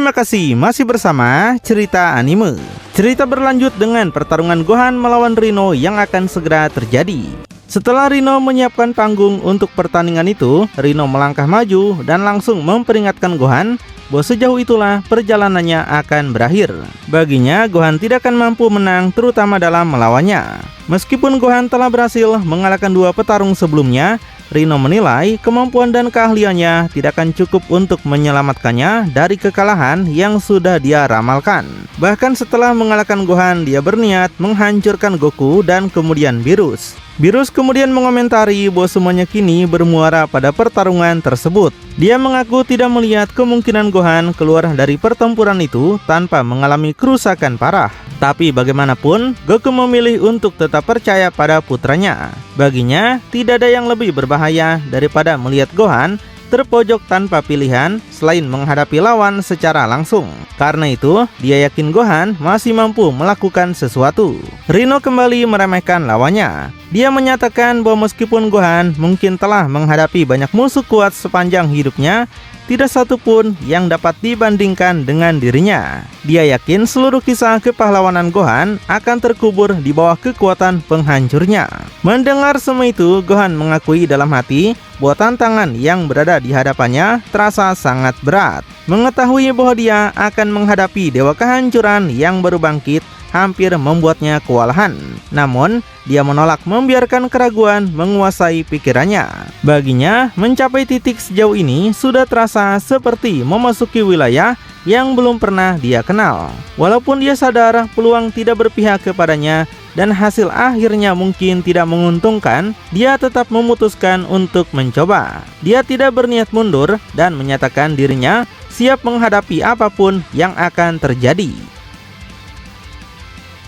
Terima kasih masih bersama Cerita Anime. Cerita berlanjut dengan pertarungan Gohan melawan Rino yang akan segera terjadi. Setelah Rino menyiapkan panggung untuk pertandingan itu, Rino melangkah maju dan langsung memperingatkan Gohan bahwa sejauh itulah perjalanannya akan berakhir. Baginya, Gohan tidak akan mampu menang terutama dalam melawannya. Meskipun Gohan telah berhasil mengalahkan dua petarung sebelumnya, Rino menilai kemampuan dan keahliannya tidak akan cukup untuk menyelamatkannya dari kekalahan yang sudah dia ramalkan. Bahkan setelah mengalahkan Gohan, dia berniat menghancurkan Goku dan kemudian Beerus. Beerus kemudian mengomentari bahwa semuanya kini bermuara pada pertarungan tersebut. Dia mengaku tidak melihat kemungkinan Gohan keluar dari pertempuran itu tanpa mengalami kerusakan parah. Tapi bagaimanapun, Goku memilih untuk tetap percaya pada putranya. Baginya, tidak ada yang lebih berbahaya daripada melihat Gohan terpojok tanpa pilihan selain menghadapi lawan secara langsung. Karena itu, dia yakin Gohan masih mampu melakukan sesuatu. Rino kembali meremehkan lawannya. Dia menyatakan bahwa meskipun Gohan mungkin telah menghadapi banyak musuh kuat sepanjang hidupnya, tidak satupun yang dapat dibandingkan dengan dirinya. Dia yakin seluruh kisah kepahlawanan Gohan akan terkubur di bawah kekuatan penghancurnya. Mendengar semua itu, Gohan mengakui dalam hati bahwa tantangan yang berada di hadapannya terasa sangat berat. Mengetahui bahwa dia akan menghadapi dewa kehancuran yang baru bangkit hampir membuatnya kewalahan. Namun, dia menolak membiarkan keraguan menguasai pikirannya. Baginya, mencapai titik sejauh ini sudah terasa seperti memasuki wilayah yang belum pernah dia kenal. Walaupun dia sadar peluang tidak berpihak kepadanya dan hasil akhirnya mungkin tidak menguntungkan, dia tetap memutuskan untuk mencoba. Dia tidak berniat mundur dan menyatakan dirinya siap menghadapi apapun yang akan terjadi.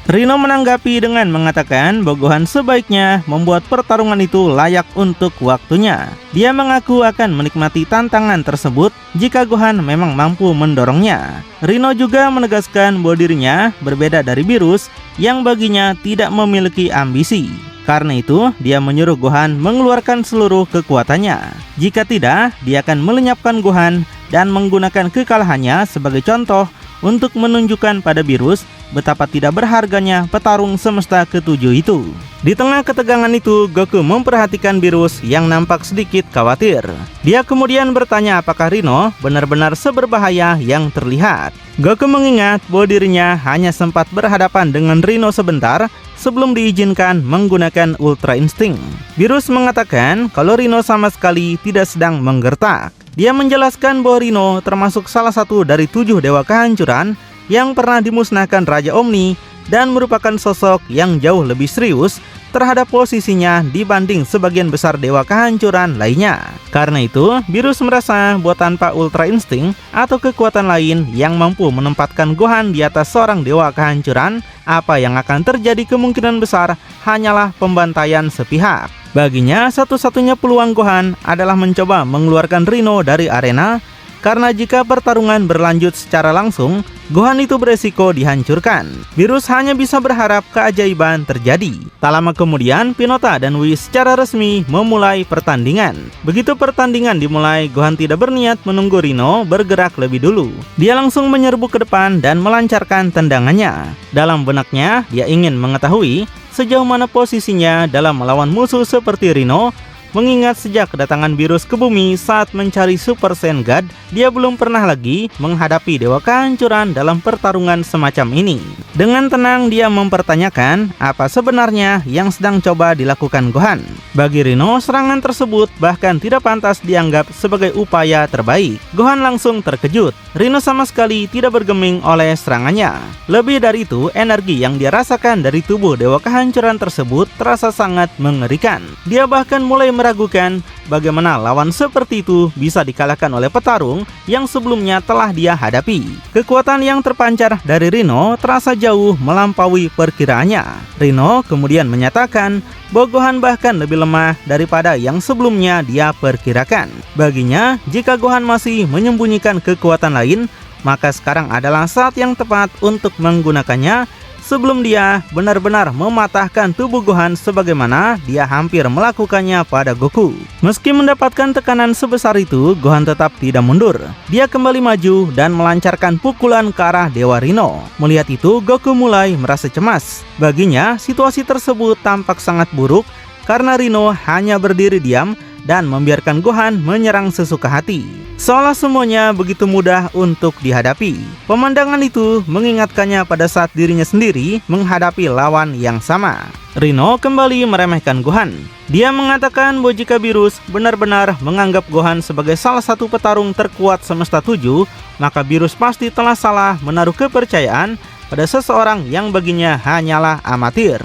Rino menanggapi dengan mengatakan bahwa Gohan sebaiknya membuat pertarungan itu layak untuk waktunya. Dia mengaku akan menikmati tantangan tersebut jika Gohan memang mampu mendorongnya. Rino juga menegaskan bahwa dirinya berbeda dari Beerus yang baginya tidak memiliki ambisi. Karena itu, dia menyuruh Gohan mengeluarkan seluruh kekuatannya. Jika tidak, dia akan melenyapkan Gohan dan menggunakan kekalahannya sebagai contoh untuk menunjukkan pada Beerus betapa tidak berharganya petarung semesta ketujuh itu. Di tengah ketegangan itu, Goku memperhatikan Beerus yang nampak sedikit khawatir. Dia kemudian bertanya apakah Rino benar-benar seberbahaya yang terlihat. Goku mengingat bahwa dirinya hanya sempat berhadapan dengan Rino sebentar sebelum diizinkan menggunakan Ultra Instinct. Beerus mengatakan kalau Rino sama sekali tidak sedang menggertak. Dia menjelaskan bahwa Rino termasuk salah satu dari 7 dewa kehancuran yang pernah dimusnahkan Raja Omni dan merupakan sosok yang jauh lebih serius terhadap posisinya dibanding sebagian besar dewa kehancuran lainnya. Karena itu, Beerus merasa bahwa tanpa Ultra Instinct atau kekuatan lain yang mampu menempatkan Gohan di atas seorang dewa kehancuran, apa yang akan terjadi kemungkinan besar hanyalah pembantaian sepihak. Baginya, satu-satunya peluang Gohan adalah mencoba mengeluarkan Rino dari arena, karena jika pertarungan berlanjut secara langsung, Gohan itu beresiko dihancurkan. Beerus hanya bisa berharap keajaiban terjadi. Tak lama kemudian, Pinota dan Whis secara resmi memulai pertandingan. Begitu pertandingan dimulai, Gohan tidak berniat menunggu Rino bergerak lebih dulu. Dia langsung menyerbu ke depan dan melancarkan tendangannya. Dalam benaknya, dia ingin mengetahui sejauh mana posisinya dalam melawan musuh seperti Rino. Mengingat sejak kedatangan Beerus ke bumi saat mencari Super Saiyan God, dia belum pernah lagi menghadapi dewa kehancuran dalam pertarungan semacam ini. Dengan tenang dia mempertanyakan apa sebenarnya yang sedang coba dilakukan Gohan. Bagi Rino, serangan tersebut bahkan tidak pantas dianggap sebagai upaya terbaik. Gohan langsung terkejut. Rino sama sekali tidak bergeming oleh serangannya. Lebih dari itu, energi yang dia rasakan dari tubuh dewa kehancuran tersebut terasa sangat mengerikan. Dia bahkan mulai meragukan bagaimana lawan seperti itu bisa dikalahkan oleh petarung yang sebelumnya telah dia hadapi. Kekuatan yang terpancar dari Rino terasa jauh melampaui perkiraannya. Rino kemudian menyatakan bahwa Gohan bahkan lebih lemah daripada yang sebelumnya dia perkirakan. Baginya, jika Gohan masih menyembunyikan kekuatan lain, maka sekarang adalah saat yang tepat untuk menggunakannya sebelum dia benar-benar mematahkan tubuh Gohan sebagaimana dia hampir melakukannya pada Goku. Meski mendapatkan tekanan sebesar itu, Gohan tetap tidak mundur. Dia kembali maju dan melancarkan pukulan ke arah Dewa Rhino. Melihat itu, Goku mulai merasa cemas. Baginya, situasi tersebut tampak sangat buruk karena Rhino hanya berdiri diam dan membiarkan Gohan menyerang sesuka hati. Seolah semuanya begitu mudah untuk dihadapi. Pemandangan itu mengingatkannya pada saat dirinya sendiri menghadapi lawan yang sama. Rhino kembali meremehkan Gohan. Dia mengatakan bahwa jika Beerus benar-benar menganggap Gohan sebagai salah satu petarung terkuat semesta 7, maka Beerus pasti telah salah menaruh kepercayaan pada seseorang yang baginya hanyalah amatir.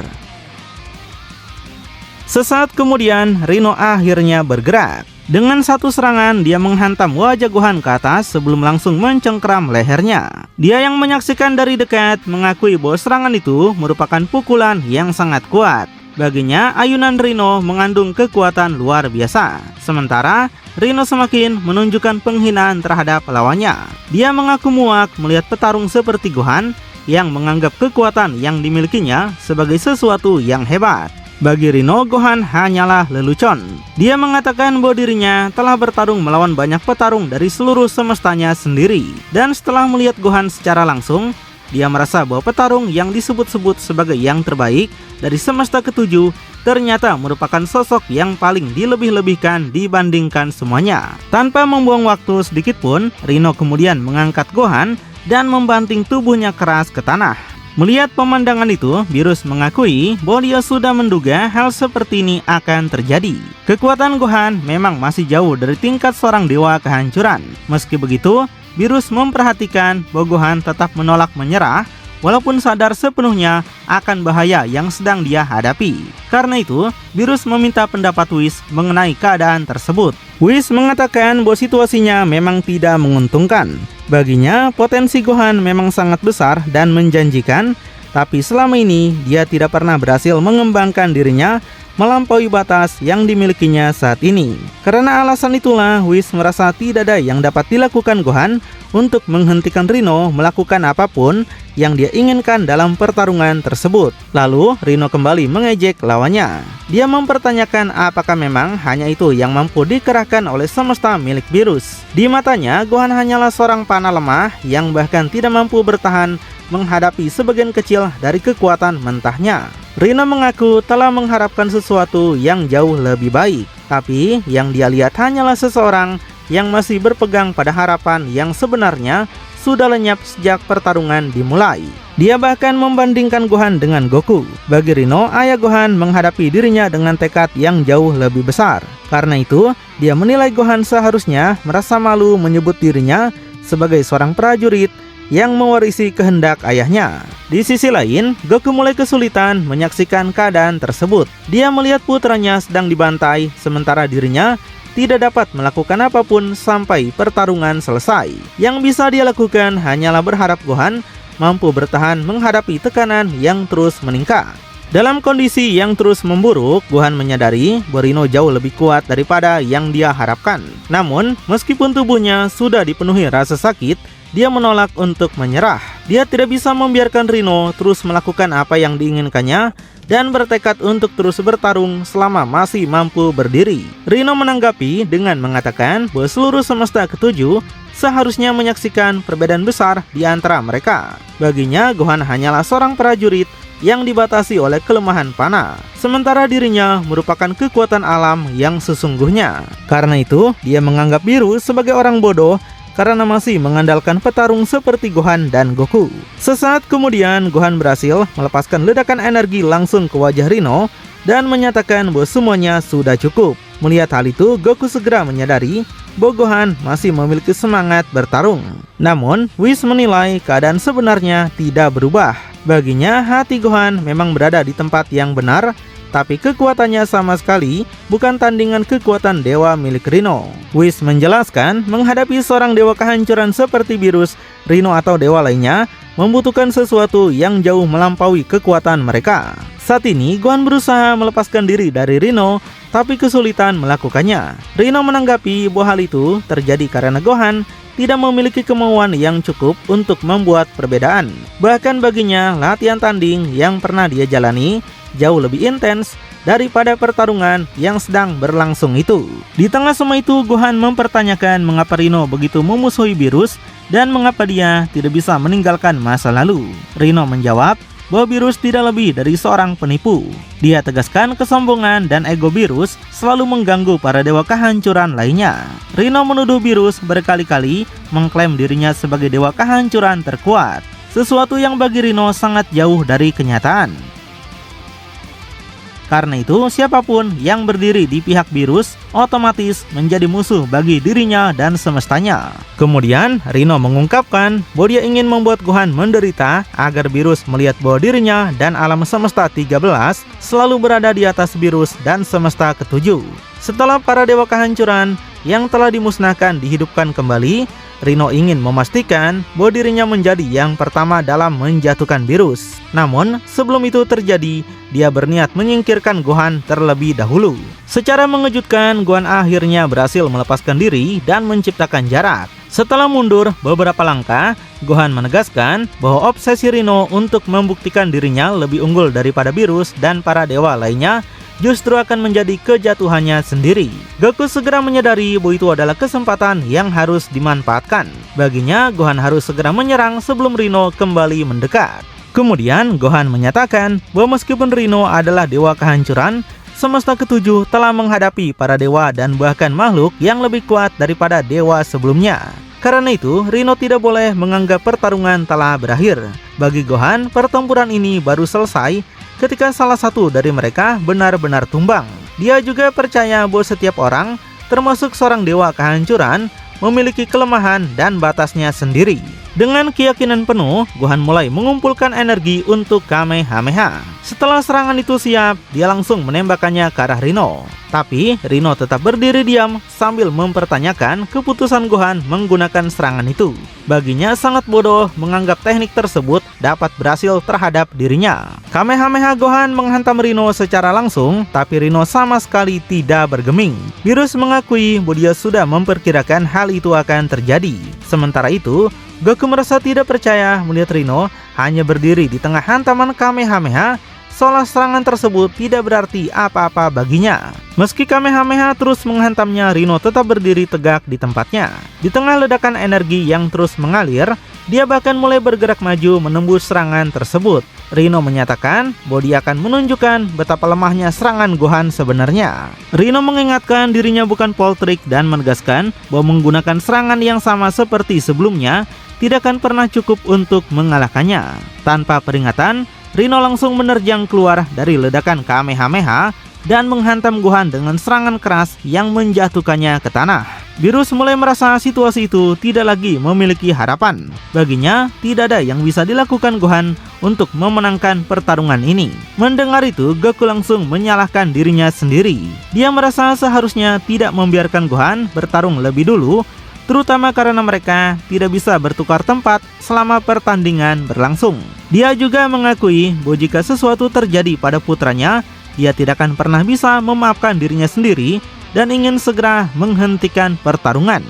Sesaat kemudian, Rhino akhirnya bergerak. Dengan satu serangan, dia menghantam wajah Gohan ke atas sebelum langsung mencengkram lehernya. Dia yang menyaksikan dari dekat mengakui bahwa serangan itu merupakan pukulan yang sangat kuat. Baginya, ayunan Rhino mengandung kekuatan luar biasa. Sementara, Rhino semakin menunjukkan penghinaan terhadap lawannya. Dia mengaku muak melihat petarung seperti Gohan yang menganggap kekuatan yang dimilikinya sebagai sesuatu yang hebat. Bagi Rhino, Gohan hanyalah lelucon. Dia mengatakan bahwa dirinya telah bertarung melawan banyak petarung dari seluruh semestanya sendiri. Dan setelah melihat Gohan secara langsung, dia merasa bahwa petarung yang disebut-sebut sebagai yang terbaik dari semesta ketujuh ternyata merupakan sosok yang paling dilebih-lebihkan dibandingkan semuanya. Tanpa membuang waktu sedikit pun, Rhino kemudian mengangkat Gohan dan membanting tubuhnya keras ke tanah. Melihat pemandangan itu, Beerus mengakui bahwa dia sudah menduga hal seperti ini akan terjadi. Kekuatan Gohan memang masih jauh dari tingkat seorang dewa kehancuran. Meski begitu, Beerus memperhatikan bahwa Gohan tetap menolak menyerah walaupun sadar sepenuhnya akan bahaya yang sedang dia hadapi. Karena itu, Beerus meminta pendapat Whis mengenai keadaan tersebut. Whis mengatakan bahwa situasinya memang tidak menguntungkan. Baginya, potensi Gohan memang sangat besar dan menjanjikan, tapi selama ini dia tidak pernah berhasil mengembangkan dirinya melampaui batas yang dimilikinya saat ini. Karena alasan itulah, Whis merasa tidak ada yang dapat dilakukan Gohan untuk menghentikan Rhino melakukan apapun yang dia inginkan dalam pertarungan tersebut. Lalu, Rhino kembali mengejek lawannya. Dia mempertanyakan apakah memang hanya itu yang mampu dikerahkan oleh semesta milik Beerus. Di matanya, Gohan hanyalah seorang panah lemah yang bahkan tidak mampu bertahan menghadapi sebagian kecil dari kekuatan mentahnya. Rhino mengaku telah mengharapkan sesuatu yang jauh lebih baik, tapi yang dia lihat hanyalah seseorang yang masih berpegang pada harapan yang sebenarnya sudah lenyap sejak pertarungan dimulai. Dia bahkan membandingkan Gohan dengan Goku. Bagi Rhino, ayah Gohan menghadapi dirinya dengan tekad yang jauh lebih besar. Karena itu, dia menilai Gohan seharusnya merasa malu menyebut dirinya sebagai seorang prajurit yang mewarisi kehendak ayahnya. Di sisi lain, Goku mulai kesulitan menyaksikan keadaan tersebut. Dia melihat putranya sedang dibantai, sementara dirinya tidak dapat melakukan apapun sampai pertarungan selesai. Yang bisa dia lakukan hanyalah berharap Gohan mampu bertahan menghadapi tekanan yang terus meningkat. Dalam kondisi yang terus memburuk, Gohan menyadari bahwa Rhino jauh lebih kuat daripada yang dia harapkan. Namun, meskipun tubuhnya sudah dipenuhi rasa sakit, dia menolak untuk menyerah. Dia tidak bisa membiarkan Rhino terus melakukan apa yang diinginkannya dan bertekad untuk terus bertarung selama masih mampu berdiri. Rhino menanggapi dengan mengatakan bahwa seluruh semesta ketujuh seharusnya menyaksikan perbedaan besar di antara mereka. Baginya, Gohan hanyalah seorang prajurit yang dibatasi oleh kelemahan panah, sementara dirinya merupakan kekuatan alam yang sesungguhnya. Karena itu, dia menganggap Beerus sebagai orang bodoh karena masih mengandalkan petarung seperti Gohan dan Goku. Sesaat kemudian, Gohan berhasil melepaskan ledakan energi langsung ke wajah Rhino dan menyatakan bahwa semuanya sudah cukup. Melihat hal itu, Goku segera menyadari bahwa Gohan masih memiliki semangat bertarung. Namun, Whis menilai keadaan sebenarnya tidak berubah. Baginya, hati Gohan memang berada di tempat yang benar, tapi kekuatannya sama sekali bukan tandingan kekuatan dewa milik Rhino. Whis menjelaskan, menghadapi seorang dewa kehancuran seperti Beerus, Rhino atau dewa lainnya membutuhkan sesuatu yang jauh melampaui kekuatan mereka. Saat ini, Gohan berusaha melepaskan diri dari Rino, tapi kesulitan melakukannya. Rino menanggapi bahwa hal itu terjadi karena Gohan tidak memiliki kemauan yang cukup untuk membuat perbedaan. Bahkan baginya, latihan tanding yang pernah dia jalani jauh lebih intens daripada pertarungan yang sedang berlangsung itu. Di tengah semua itu, Gohan mempertanyakan mengapa Rino begitu memusuhi Beerus dan mengapa dia tidak bisa meninggalkan masa lalu. Rino menjawab bahwa Beerus tidak lebih dari seorang penipu. Dia tegaskan kesombongan dan ego Beerus selalu mengganggu para dewa kehancuran lainnya. Rino menuduh Beerus berkali-kali mengklaim dirinya sebagai dewa kehancuran terkuat, sesuatu yang bagi Rino sangat jauh dari kenyataan. Karena itu, siapapun yang berdiri di pihak Beerus otomatis menjadi musuh bagi dirinya dan semestanya. Kemudian, Rino mengungkapkan bahwa dia ingin membuat Gohan menderita agar Beerus melihat bahwa dirinya dan alam semesta 13 selalu berada di atas Beerus dan semesta ketujuh. Setelah para dewa kehancuran yang telah dimusnahkan dihidupkan kembali, Rino ingin memastikan bahwa dirinya menjadi yang pertama dalam menjatuhkan Beerus. Namun, sebelum itu terjadi, dia berniat menyingkirkan Gohan terlebih dahulu. Secara mengejutkan, Gohan akhirnya berhasil melepaskan diri dan menciptakan jarak. Setelah mundur beberapa langkah, Gohan menegaskan bahwa obsesi Rino untuk membuktikan dirinya lebih unggul daripada Beerus dan para dewa lainnya justru akan menjadi kejatuhannya sendiri. Goku segera menyadari bahwa itu adalah kesempatan yang harus dimanfaatkan. Baginya, Gohan harus segera menyerang sebelum Rino kembali mendekat. Kemudian, Gohan menyatakan bahwa meskipun Rino adalah dewa kehancuran, semesta ketujuh telah menghadapi para dewa dan bahkan makhluk yang lebih kuat daripada dewa sebelumnya. Karena itu, Rino tidak boleh menganggap pertarungan telah berakhir. Bagi Gohan, pertempuran ini baru selesai ketika salah satu dari mereka benar-benar tumbang. Dia juga percaya bahwa setiap orang, termasuk seorang dewa kehancuran, memiliki kelemahan dan batasnya sendiri. Dengan keyakinan penuh, Gohan mulai mengumpulkan energi untuk Kamehameha. Setelah serangan itu siap, dia langsung menembakkannya ke arah Rino. Tapi Rino tetap berdiri diam sambil mempertanyakan keputusan Gohan menggunakan serangan itu. Baginya sangat bodoh menganggap teknik tersebut dapat berhasil terhadap dirinya. Kamehameha Gohan menghantam Rino secara langsung, tapi Rino sama sekali tidak bergeming. Beerus mengakui bahwa dia sudah memperkirakan hal itu akan terjadi. Sementara itu, Goku merasa tidak percaya melihat Rino hanya berdiri di tengah hantaman Kamehameha, seolah serangan tersebut tidak berarti apa-apa baginya. Meski Kamehameha terus menghantamnya, Rino tetap berdiri tegak di tempatnya. Di tengah ledakan energi yang terus mengalir, dia bahkan mulai bergerak maju menembus serangan tersebut. Rino menyatakan bahwa dia akan menunjukkan betapa lemahnya serangan Gohan sebenarnya. Rino mengingatkan dirinya bukan poltrik dan menegaskan bahwa menggunakan serangan yang sama seperti sebelumnya tidak akan pernah cukup untuk mengalahkannya. Tanpa peringatan, Rino langsung menerjang keluar dari ledakan Kamehameha dan menghantam Gohan dengan serangan keras yang menjatuhkannya ke tanah. Beerus mulai merasa situasi itu tidak lagi memiliki harapan. Baginya, tidak ada yang bisa dilakukan Gohan untuk memenangkan pertarungan ini. Mendengar itu, Goku langsung menyalahkan dirinya sendiri. Dia merasa seharusnya tidak membiarkan Gohan bertarung lebih dulu, terutama karena mereka tidak bisa bertukar tempat selama pertandingan berlangsung. Dia juga mengakui bahwa jika sesuatu terjadi pada putranya, dia tidak akan pernah bisa memaafkan dirinya sendiri dan ingin segera menghentikan pertarungan.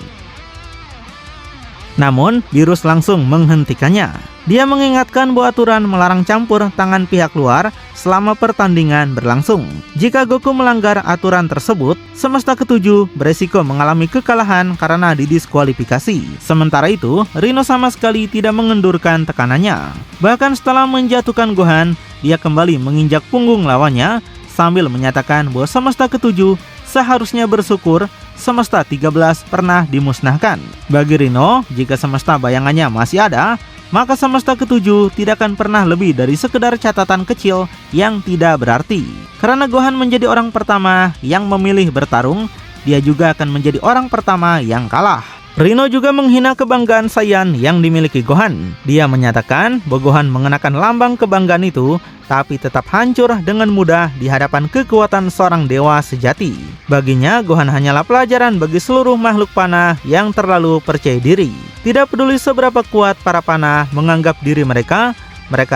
Namun, Beerus langsung menghentikannya. Dia mengingatkan bahwa aturan melarang campur tangan pihak luar selama pertandingan berlangsung. Jika Goku melanggar aturan tersebut, semesta ketujuh beresiko mengalami kekalahan karena didiskualifikasi. Sementara itu, Rino sama sekali tidak mengendurkan tekanannya. Bahkan setelah menjatuhkan Gohan, dia kembali menginjak punggung lawannya sambil menyatakan bahwa semesta ketujuh seharusnya bersyukur semesta 13 pernah dimusnahkan. Bagi Rino, jika semesta bayangannya masih ada, maka semesta ketujuh tidak akan pernah lebih dari sekedar catatan kecil yang tidak berarti. Karena Gohan menjadi orang pertama yang memilih bertarung, dia juga akan menjadi orang pertama yang kalah. Rino juga menghina kebanggaan Saiyan yang dimiliki Gohan. Dia menyatakan bahwa Gohan mengenakan lambang kebanggaan itu, tapi tetap hancur dengan mudah di hadapan kekuatan seorang dewa sejati. Baginya, Gohan hanyalah pelajaran bagi seluruh makhluk panah yang terlalu percaya diri. Tidak peduli seberapa kuat para panah menganggap diri mereka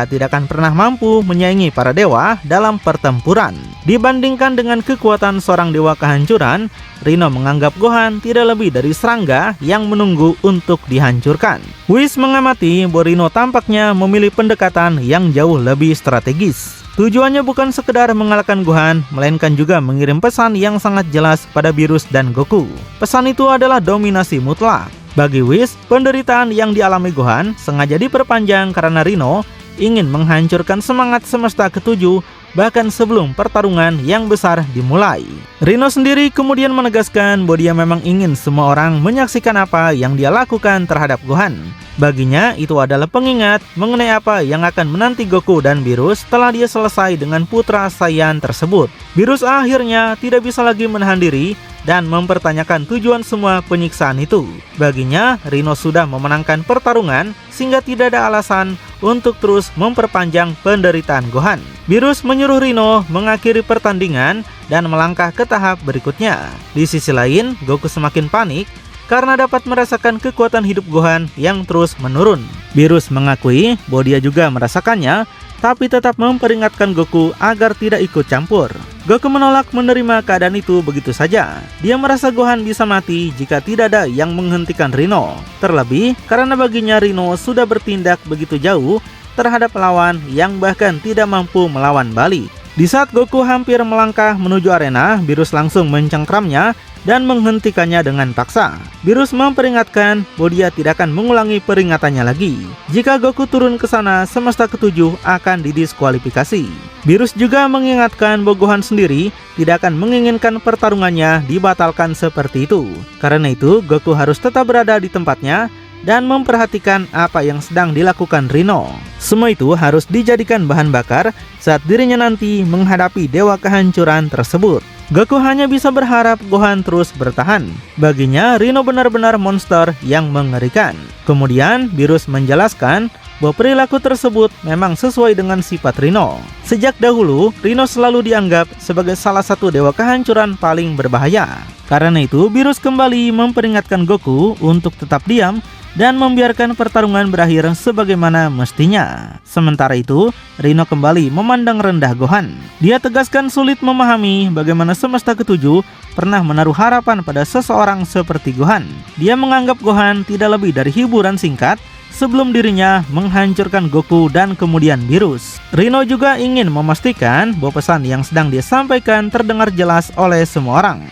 tidak akan pernah mampu menyaingi para dewa dalam pertempuran. Dibandingkan dengan kekuatan seorang dewa kehancuran, Rino menganggap Gohan tidak lebih dari serangga yang menunggu untuk dihancurkan. Whis mengamati bahwa Rino tampaknya memilih pendekatan yang jauh lebih strategis. Tujuannya bukan sekedar mengalahkan Gohan, melainkan juga mengirim pesan yang sangat jelas pada Beerus dan Goku. Pesan itu adalah dominasi mutlak. Bagi Whis, penderitaan yang dialami Gohan sengaja diperpanjang karena Rino ingin menghancurkan semangat semesta ketujuh bahkan sebelum pertarungan yang besar dimulai. Rino sendiri kemudian menegaskan bahwa dia memang ingin semua orang menyaksikan apa yang dia lakukan terhadap Gohan. Baginya itu adalah pengingat mengenai apa yang akan menanti Goku dan Beerus setelah dia selesai dengan putra Saiyan tersebut. Beerus akhirnya tidak bisa lagi menahan diri dan mempertanyakan tujuan semua penyiksaan itu. Baginya, Rino sudah memenangkan pertarungan sehingga tidak ada alasan untuk terus memperpanjang penderitaan Gohan. Beerus menyuruh Rino mengakhiri pertandingan dan melangkah ke tahap berikutnya. Di sisi lain, Goku semakin panik karena dapat merasakan kekuatan hidup Gohan yang terus menurun. Beerus mengakui bahwa dia juga merasakannya, tapi tetap memperingatkan Goku agar tidak ikut campur. Goku menolak menerima keadaan itu begitu saja. Dia merasa Gohan bisa mati jika tidak ada yang menghentikan Rino. Terlebih karena baginya Rino sudah bertindak begitu jauh terhadap lawan yang bahkan tidak mampu melawan balik. Di saat Goku hampir melangkah menuju arena, Beerus langsung mencengkramnya dan menghentikannya dengan paksa. Beerus memperingatkan bahwa dia tidak akan mengulangi peringatannya lagi. Jika Goku turun ke sana, semesta ketujuh akan didiskualifikasi. Beerus juga mengingatkan bahwa Gohan sendiri tidak akan menginginkan pertarungannya dibatalkan seperti itu. Karena itu, Goku harus tetap berada di tempatnya dan memperhatikan apa yang sedang dilakukan Rino. Semua itu harus dijadikan bahan bakar saat dirinya nanti menghadapi dewa kehancuran tersebut. Goku hanya bisa berharap Gohan terus bertahan. Baginya, Rino benar-benar monster yang mengerikan. Kemudian, Beerus menjelaskan bahwa perilaku tersebut memang sesuai dengan sifat Rino. Sejak dahulu, Rino selalu dianggap sebagai salah satu dewa kehancuran paling berbahaya. Karena itu, Beerus kembali memperingatkan Goku untuk tetap diam dan membiarkan pertarungan berakhir sebagaimana mestinya. Sementara itu, Rino kembali memandang rendah Gohan. Dia tegaskan sulit memahami bagaimana semesta ketujuh pernah menaruh harapan pada seseorang seperti Gohan. Dia menganggap Gohan tidak lebih dari hiburan singkat sebelum dirinya menghancurkan Goku dan kemudian Beerus. Rino juga ingin memastikan bahwa pesan yang sedang dia sampaikan terdengar jelas oleh semua orang.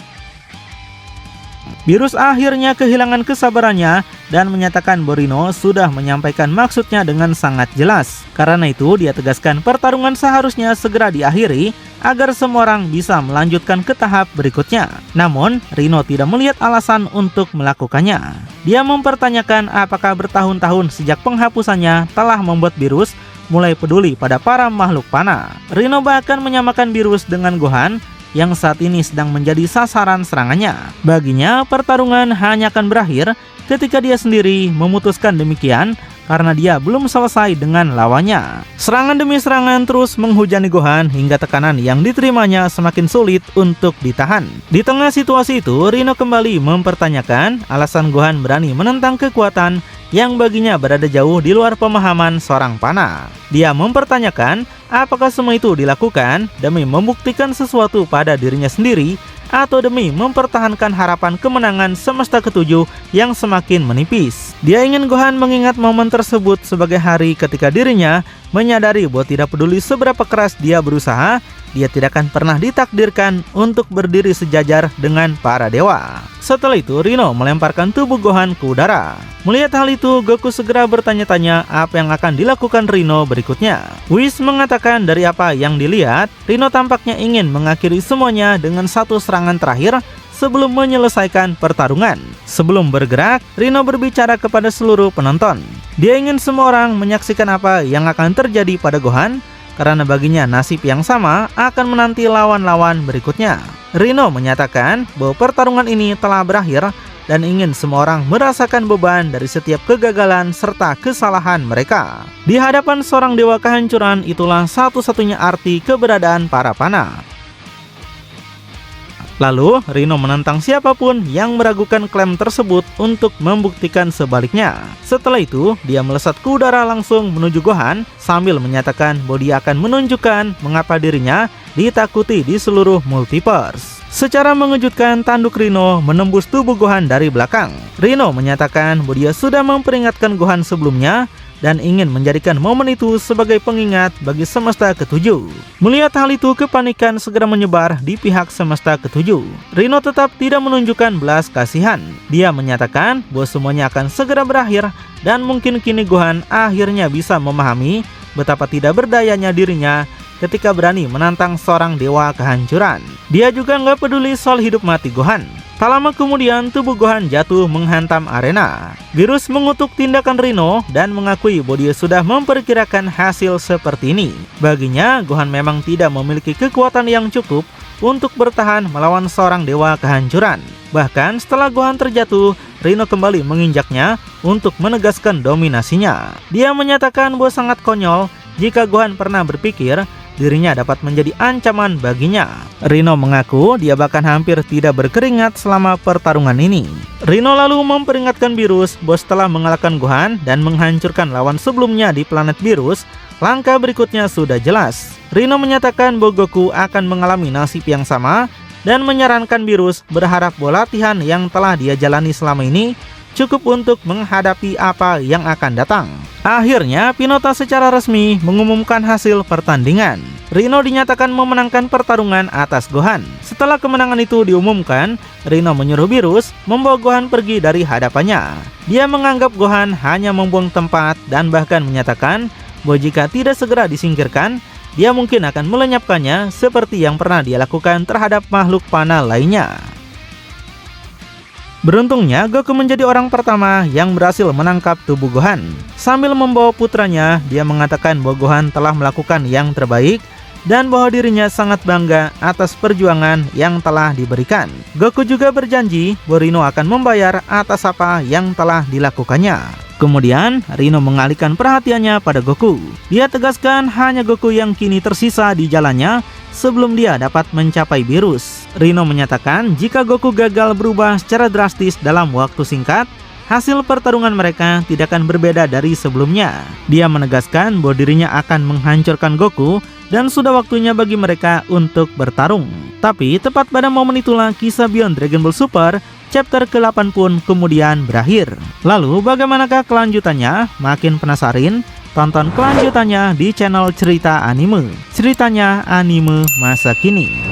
Beerus akhirnya kehilangan kesabarannya dan menyatakan bahwa Rino sudah menyampaikan maksudnya dengan sangat jelas. Karena itu, dia tegaskan pertarungan seharusnya segera diakhiri agar semua orang bisa melanjutkan ke tahap berikutnya. Namun, Rino tidak melihat alasan untuk melakukannya. Dia mempertanyakan apakah bertahun-tahun sejak penghapusannya telah membuat Beerus mulai peduli pada para makhluk panah. Rino bahkan menyamakan Beerus dengan Gohan yang saat ini sedang menjadi sasaran serangannya. Baginya, pertarungan hanya akan berakhir ketika dia sendiri memutuskan demikian karena dia belum selesai dengan lawannya. Serangan demi serangan terus menghujani Gohan hingga tekanan yang diterimanya semakin sulit untuk ditahan. Di tengah situasi itu, Rino kembali mempertanyakan alasan Gohan berani menentang kekuatan yang baginya berada jauh di luar pemahaman seorang panah. Dia mempertanyakan apakah semua itu dilakukan demi membuktikan sesuatu pada dirinya sendiri atau demi mempertahankan harapan kemenangan semesta ketujuh yang semakin menipis. Dia ingin Gohan mengingat momen tersebut sebagai hari ketika dirinya menyadari bahwa tidak peduli seberapa keras dia berusaha, dia tidak akan pernah ditakdirkan untuk berdiri sejajar dengan para dewa. Setelah itu, Rino melemparkan tubuh Gohan ke udara. Melihat hal itu, Goku segera bertanya-tanya apa yang akan dilakukan Rino berikutnya. Whis mengatakan dari apa yang dilihat, Rino tampaknya ingin mengakhiri semuanya dengan satu serangan terakhir sebelum menyelesaikan pertarungan. Sebelum bergerak, Rino berbicara kepada seluruh penonton. Dia ingin semua orang menyaksikan apa yang akan terjadi pada Gohan, karena baginya nasib yang sama akan menanti lawan-lawan berikutnya. Rino menyatakan bahwa pertarungan ini telah berakhir dan ingin semua orang merasakan beban dari setiap kegagalan serta kesalahan mereka. Di hadapan seorang dewa kehancuran, itulah satu-satunya arti keberadaan para panah. Lalu, Rhino menantang siapapun yang meragukan klaim tersebut untuk membuktikan sebaliknya. Setelah itu, dia melesat ke udara langsung menuju Gohan sambil menyatakan bahwa dia akan menunjukkan mengapa dirinya ditakuti di seluruh multiverse. Secara mengejutkan, tanduk Rhino menembus tubuh Gohan dari belakang. Rhino menyatakan bahwa dia sudah memperingatkan Gohan sebelumnya dan ingin menjadikan momen itu sebagai pengingat bagi semesta ketujuh. Melihat hal itu, kepanikan segera menyebar di pihak semesta ketujuh. Rhino tetap tidak menunjukkan belas kasihan. Dia menyatakan bahwa semuanya akan segera berakhir dan mungkin kini Gohan akhirnya bisa memahami betapa tidak berdayanya dirinya ketika berani menantang seorang dewa kehancuran. Dia juga nggak peduli soal hidup mati Gohan. Tak lama kemudian, tubuh Gohan jatuh menghantam arena. Virus mengutuk tindakan Rhino dan mengakui bahwa dia sudah memperkirakan hasil seperti ini. Baginya, Gohan memang tidak memiliki kekuatan yang cukup untuk bertahan melawan seorang dewa kehancuran. Bahkan setelah Gohan terjatuh, Rhino kembali menginjaknya untuk menegaskan dominasinya. Dia menyatakan bahwa sangat konyol jika Gohan pernah berpikir dirinya dapat menjadi ancaman baginya. Rhino mengaku dia bahkan hampir tidak berkeringat selama pertarungan ini. Rhino lalu memperingatkan Beerus bahwa setelah mengalahkan Gohan dan menghancurkan lawan sebelumnya di planet Beerus, langkah berikutnya sudah jelas. Rhino menyatakan bahwa Goku akan mengalami nasib yang sama dan menyarankan Beerus berharap bahwa latihan yang telah dia jalani selama ini cukup untuk menghadapi apa yang akan datang. Akhirnya, Pinota secara resmi mengumumkan hasil pertandingan. Rhino dinyatakan memenangkan pertarungan atas Gohan. Setelah kemenangan itu diumumkan, Rhino menyuruh Beerus membawa Gohan pergi dari hadapannya. Dia menganggap Gohan hanya membuang tempat dan bahkan menyatakan bahwa jika tidak segera disingkirkan, dia mungkin akan melenyapkannya seperti yang pernah dia lakukan terhadap makhluk panah lainnya. Beruntungnya, Goku menjadi orang pertama yang berhasil menangkap tubuh Gohan. Sambil membawa putranya, dia mengatakan bahwa Gohan telah melakukan yang terbaik dan bahwa dirinya sangat bangga atas perjuangan yang telah diberikan. Goku juga berjanji bahwa Rhino akan membayar atas apa yang telah dilakukannya. Kemudian, Rhino mengalihkan perhatiannya pada Goku. Dia tegaskan hanya Goku yang kini tersisa di jalannya sebelum dia dapat mencapai Beerus. Rhino menyatakan jika Goku gagal berubah secara drastis dalam waktu singkat, hasil pertarungan mereka tidak akan berbeda dari sebelumnya. Dia menegaskan bahwa dirinya akan menghancurkan Goku dan sudah waktunya bagi mereka untuk bertarung. Tapi tepat pada momen itulah kisah Beyond Dragon Ball Super chapter ke-8 pun kemudian berakhir. Lalu bagaimanakah kelanjutannya? Makin penasaran? Tonton kelanjutannya di channel Cerita Anime. Ceritanya anime masa kini.